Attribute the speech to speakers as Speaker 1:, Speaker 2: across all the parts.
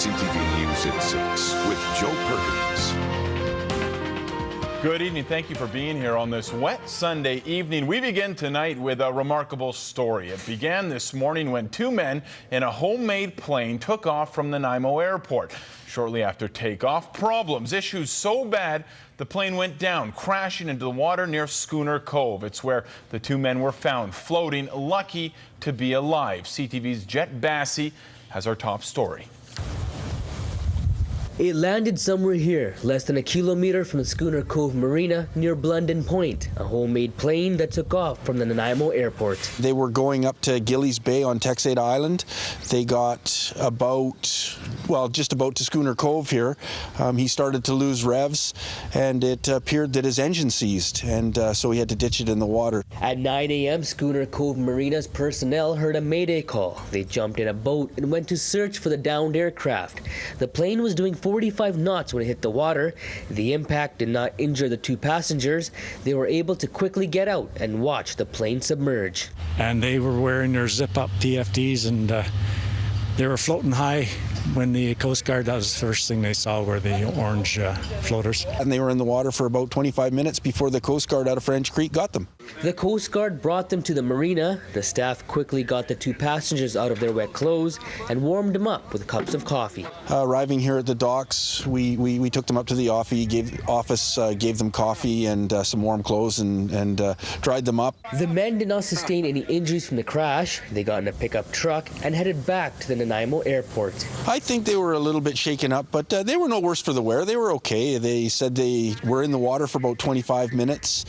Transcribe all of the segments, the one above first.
Speaker 1: CTV News at 6 with Joe Perkins.
Speaker 2: Good evening. Thank you for being here on this wet Sunday evening. We begin tonight with a remarkable story. It began this morning when two men in a homemade plane took off from Nanaimo airport. Shortly after takeoff, issues so bad the plane went down, crashing into the water near Schooner Cove. It's where the two men were found, floating, lucky to be alive. CTV's Jet Bassey has our top story.
Speaker 3: It landed somewhere here, less than a kilometer from the Schooner Cove Marina near Blunden Point, a homemade plane that took off from the Nanaimo airport.
Speaker 4: They were going up to Gillies Bay on Texade Island. They got just about to Schooner Cove here. He started to lose revs, and it appeared that his engine seized, and so he had to ditch it in the water.
Speaker 3: At 9 a.m., Schooner Cove Marina's personnel heard a mayday call. They jumped in a boat and went to search for the downed aircraft. The plane was doing 45 knots when it hit the water. The impact did not injure the two passengers. They were able to quickly get out and watch the plane submerge.
Speaker 5: And they were wearing their zip-up PFDs, and they were floating high when the Coast Guard, that was the first thing they saw, were the orange floaters.
Speaker 4: And they were in the water for about 25 minutes before the Coast Guard out of French Creek got them.
Speaker 3: The Coast Guard brought them to the marina. The staff quickly got the two passengers out of their wet clothes and warmed them up with cups of coffee.
Speaker 4: Arriving here at the docks, we took them up to the office, gave them coffee and some warm clothes and dried them up.
Speaker 3: The men did not sustain any injuries from the crash. They got in a pickup truck and headed back to the Nanaimo airport.
Speaker 4: I think they were a little bit shaken up, but they were no worse for the wear. They were okay. They said they were in the water for about 25 minutes.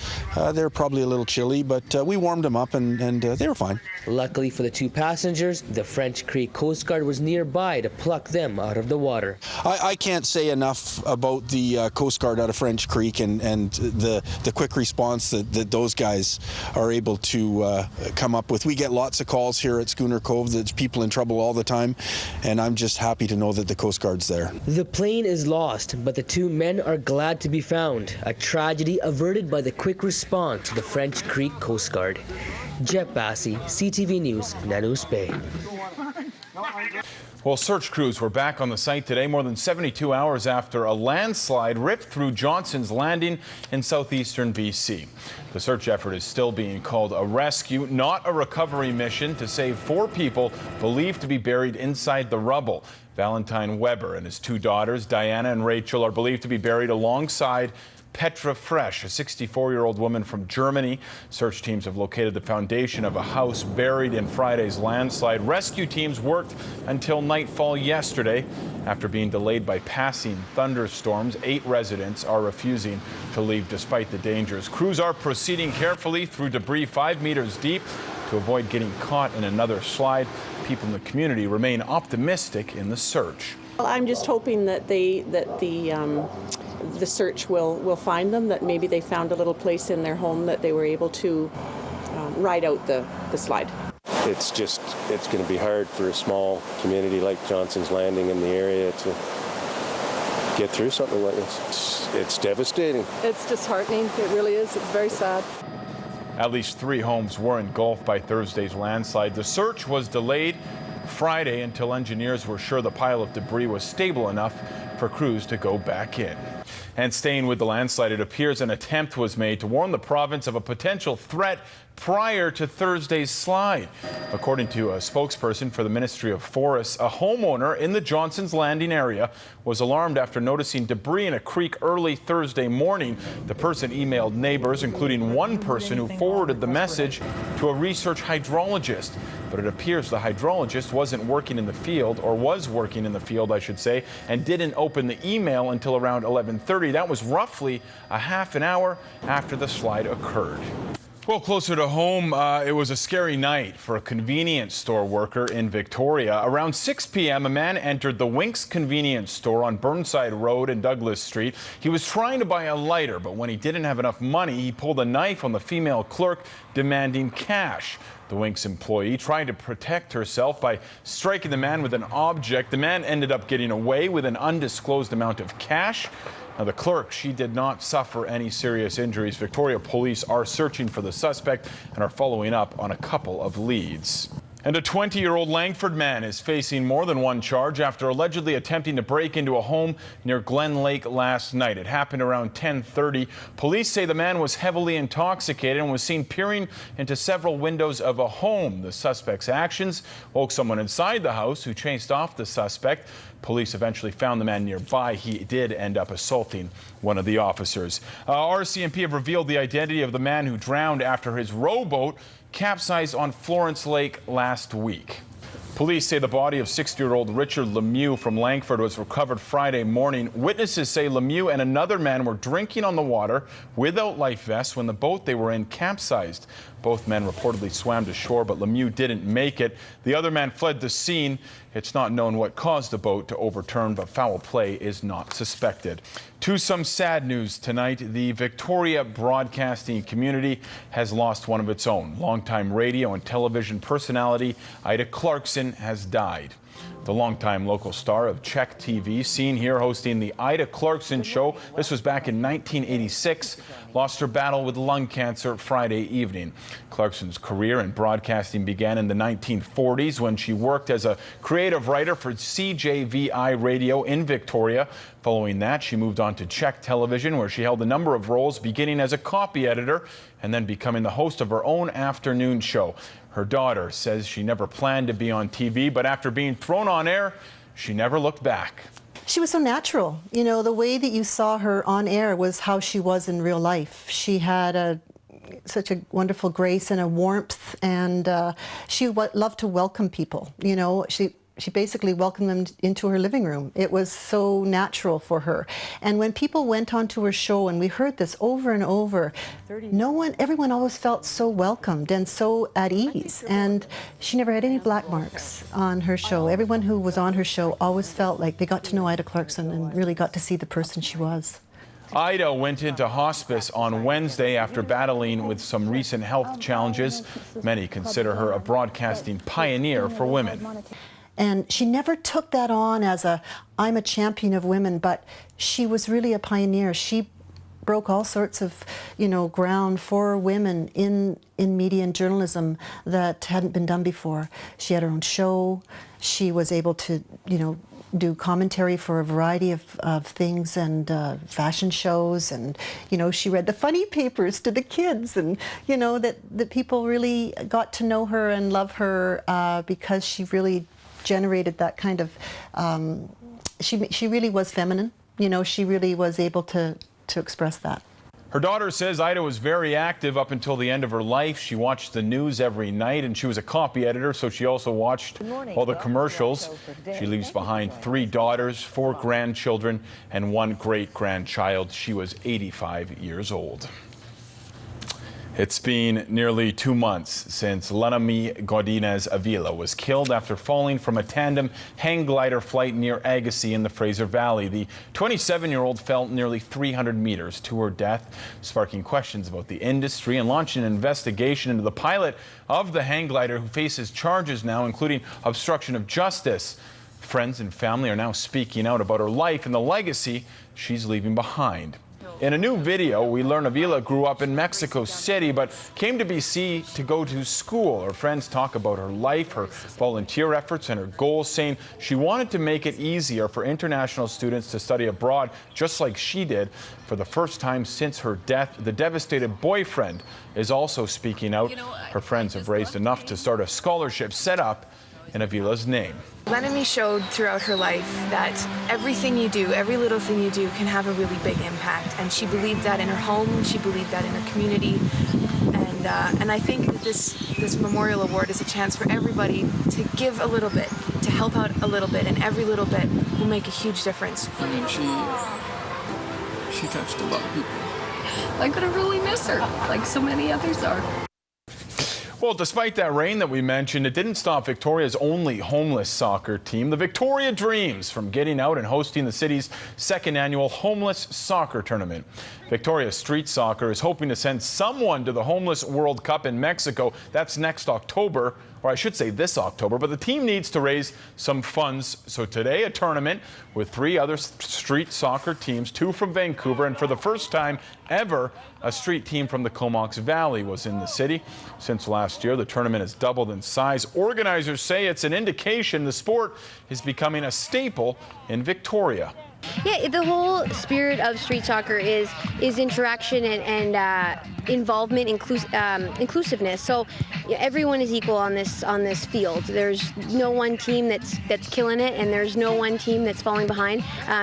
Speaker 4: They were probably a little chilly, but we warmed them up and they were fine.
Speaker 3: Luckily for the two passengers, the French Creek Coast Guard was nearby to pluck them out of the water.
Speaker 4: I can't say enough about the Coast Guard out of French Creek and the quick response that those guys are able to come up with. We get lots of calls here at Schooner Cove. There's people in trouble all the time, and I'm just happy to know that the Coast Guard's there.
Speaker 3: The plane is lost, but the two men are glad to be found. A tragedy averted by the quick response to the French Creek Coast Guard. Jet Bassey, CTV News, Nanos Bay.
Speaker 2: Well, search crews were back on the site today, more than 72 hours after a landslide ripped through Johnson's Landing in southeastern BC. The search effort is still being called a rescue, not a recovery mission, to save 4 people believed to be buried inside the rubble. Valentine Weber and his 2 daughters, Diana and Rachel, are believed to be buried alongside Petra Fresh, a 64-year-old woman from Germany. Search teams have located the foundation of a house buried in Friday's landslide. Rescue teams worked until nightfall yesterday. After being delayed by passing thunderstorms, 8 residents are refusing to leave despite the dangers. Crews are proceeding carefully through debris 5 meters deep to avoid getting caught in another slide. People in the community remain optimistic in the search.
Speaker 6: Well, I'm just hoping that the search will find them, that maybe they found a little place in their home that they were able to ride out the slide.
Speaker 7: It's going to be hard for a small community like Johnson's Landing in the area to get through something like this. It's devastating.
Speaker 8: It's disheartening. It really is. It's very sad.
Speaker 2: At least 3 homes were engulfed by Thursday's landslide. The search was delayed Friday until engineers were sure the pile of debris was stable enough for crews to go back in. And staying with the landslide, it appears an attempt was made to warn the province of a potential threat prior to Thursday's slide. According to a spokesperson for the Ministry of Forests, a homeowner in the Johnson's Landing area was alarmed after noticing debris in a creek early Thursday morning. The person emailed neighbors, including one person who forwarded the message to a research hydrologist. But it appears the hydrologist wasn't working in the field, or was working in the field, I should say, and didn't open the email until around 11:30. That was roughly a half an hour after the slide occurred. Well, closer to home, it was a scary night for a convenience store worker in Victoria. Around 6 p.m., a man entered the Winks convenience store on Burnside Road and Douglas Street. He was trying to buy a lighter, but when he didn't have enough money, he pulled a knife on the female clerk, demanding cash. The Winks employee tried to protect herself by striking the man with an object. The man ended up getting away with an undisclosed amount of cash. Now, the clerk, she did not suffer any serious injuries. Victoria police are searching for the suspect and are following up on a couple of leads. And a 20-year-old Langford man is facing more than one charge after allegedly attempting to break into a home near Glen Lake last night. It happened around 10:30. Police say the man was heavily intoxicated and was seen peering into several windows of a home. The suspect's actions woke someone inside the house who chased off the suspect. Police eventually found the man nearby. He did end up assaulting one of the officers. RCMP have revealed the identity of the man who drowned after his rowboat capsized on Florence Lake last week. Police say the body of 60-year-old Richard Lemieux from Langford was recovered Friday morning. Witnesses say Lemieux and another man were drinking on the water without life vests when the boat they were in capsized. Both men reportedly swam to shore, but Lemieux didn't make it. The other man fled the scene. It's not known what caused the boat to overturn, but foul play is not suspected. To some sad news tonight, the Victoria broadcasting community has lost one of its own. Longtime radio and television personality Ida Clarkson has died. The longtime local star of Czech TV, seen here hosting the Ida Clarkson Show, this was back in 1986, lost her battle with lung cancer Friday evening. Clarkson's career in broadcasting began in the 1940s when she worked as a creative writer for CJVI Radio in Victoria. Following that, she moved on to Czech television, where she held a number of roles, beginning as a copy editor and then becoming the host of her own afternoon show. Her daughter says she never planned to be on TV, but after being thrown on air, she never looked back.
Speaker 9: She was so natural. You know, the way that you saw her on air was how she was in real life. She had such a wonderful grace and a warmth, and she loved to welcome people. You know, she basically welcomed them into her living room. It was so natural for her. And when people went onto her show, and we heard this over and over, everyone always felt so welcomed and so at ease. And she never had any black marks on her show. Everyone who was on her show always felt like they got to know Ida Clarkson and really got to see the person she was.
Speaker 2: Ida went into hospice on Wednesday after battling with some recent health challenges. Many consider her a broadcasting pioneer for women.
Speaker 9: And she never took that on as I'm a champion of women, but she was really a pioneer. She broke all sorts of, ground for women in media and journalism that hadn't been done before. She had her own show. She was able to, do commentary for a variety of things and fashion shows. And, she read the funny papers to the kids. And, that people really got to know her and love her because she really generated that kind of, she really was feminine. She really was able to express that.
Speaker 2: Her daughter says Ida was very active up until the end of her life. She watched the news every night, and she was a copy editor, so she also watched all the commercials. She leaves behind 3 daughters, 4 grandchildren, and 1 great-grandchild. She was 85 years old. It's been nearly 2 months since Lenami Godinez Avila was killed after falling from a tandem hang glider flight near Agassiz in the Fraser Valley. The 27-year-old fell nearly 300 meters to her death, sparking questions about the industry and launching an investigation into the pilot of the hang glider, who faces charges now, including obstruction of justice. Friends and family are now speaking out about her life and the legacy she's leaving behind. In a new video, we learn Avila grew up in Mexico City, but came to BC to go to school. Her friends talk about her life, her volunteer efforts, and her goals, saying she wanted to make it easier for international students to study abroad, just like she did. For the first time since her death, the devastated boyfriend is also speaking out. Her friends have raised enough to start a scholarship set up in Avila's name.
Speaker 10: Lenami showed throughout her life that everything you do, every little thing you do, can have a really big impact. And she believed that in her home, she believed that in her community. And I think that this memorial award is a chance for everybody to give a little bit, to help out a little bit, and every little bit will make a huge difference.
Speaker 11: I mean, she touched a lot of people.
Speaker 8: I'm gonna really miss her, like so many others are.
Speaker 2: Well, despite that rain that we mentioned, it didn't stop Victoria's only homeless soccer team, the Victoria Dreams, from getting out and hosting the city's 2nd annual homeless soccer tournament. Victoria Street Soccer is hoping to send someone to the Homeless World Cup in Mexico. That's next October. or I should say this October, but the team needs to raise some funds. So today, a tournament with 3 other street soccer teams, 2 from Vancouver, and for the first time ever, a street team from the Comox Valley was in the city. Since last year, the tournament has doubled in size. Organizers say it's an indication the sport is becoming a staple in Victoria.
Speaker 12: Yeah, the whole spirit of street soccer is interaction and involvement, inclusiveness. So everyone is equal on this field. There's no one team that's killing it, and there's no one team that's falling behind.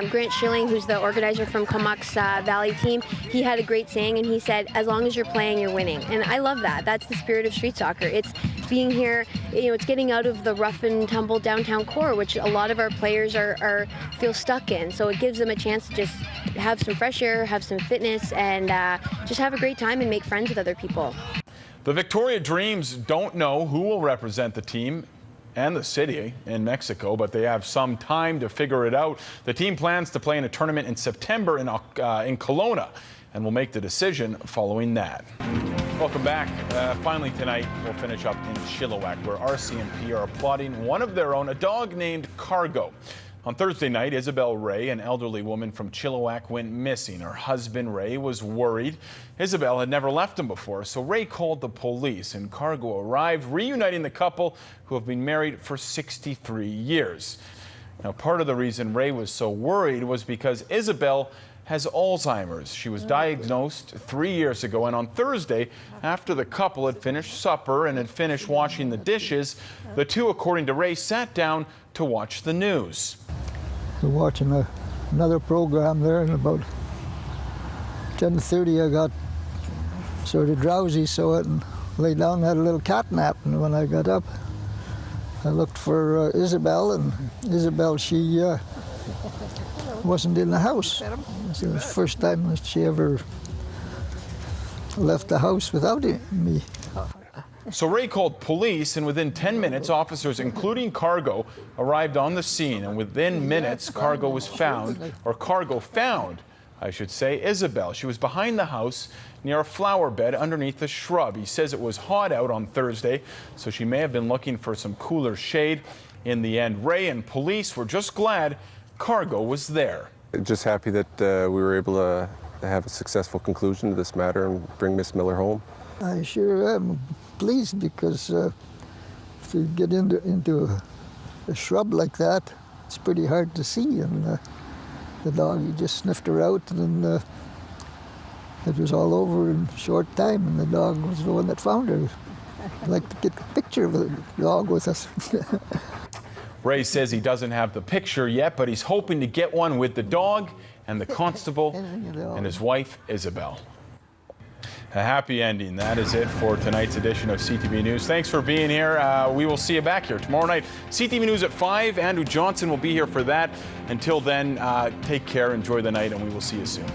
Speaker 12: Grant Schilling, who's the organizer from Comox Valley team, he had a great saying, and he said, "As long as you're playing, you're winning." And I love that. That's the spirit of street soccer. It's being here. It's getting out of the rough and tumble downtown core, which a lot of our players feel stuck in. So it gives them a chance to just have some fresh air, have some fitness, and just have a great time and make friends with other people.
Speaker 2: The Victoria Dreams don't know who will represent the team and the city in Mexico, but they have some time to figure it out. The team plans to play in a tournament in September in Kelowna, and will make the decision following that. Welcome back. Finally tonight, we'll finish up in Chilliwack, where RCMP are applauding one of their own, a dog named Cargo. On Thursday night, Isabel Ray, an elderly woman from Chilliwack, went missing. Her husband, Ray, was worried. Isabel had never left him before, so Ray called the police, and Cargo arrived, reuniting the couple who have been married for 63 years. Now, part of the reason Ray was so worried was because Isabel has Alzheimer's. She was diagnosed 3 years ago, and on Thursday, after the couple had finished supper and had finished washing the dishes, the two, according to Ray, sat down to watch the news.
Speaker 13: We're watching another program there, and about 10:30 I got sort of drowsy, so I lay down and had a little cat nap, and when I got up, I looked for Isabel, and Isabel, she wasn't in the house. It was the first time that she ever left the house without me.
Speaker 2: So Ray called police, and within 10 minutes, officers, including Cargo, arrived on the scene. And within minutes, Cargo found, I should say, Isabel. She was behind the house near a flower bed underneath a shrub. He says it was hot out on Thursday, so she may have been looking for some cooler shade. In the end, Ray and police were just glad Cargo was there.
Speaker 7: Just happy that we were able to have a successful conclusion to this matter and bring Miss Miller home.
Speaker 13: I sure am pleased, because if you get into a shrub like that, it's pretty hard to see. And the dog, he just sniffed her out, and it was all over in a short time, and the dog was the one that found her. I'd like to get a picture of the dog with us.
Speaker 2: Ray says he doesn't have the picture yet, but he's hoping to get one with the dog and the constable and his wife, Isabel. A happy ending. That is it for tonight's edition of CTV News. Thanks for being here. We will see you back here tomorrow night. CTV News at 5. Andrew Johnson will be here for that. Until then, take care, enjoy the night, and we will see you soon.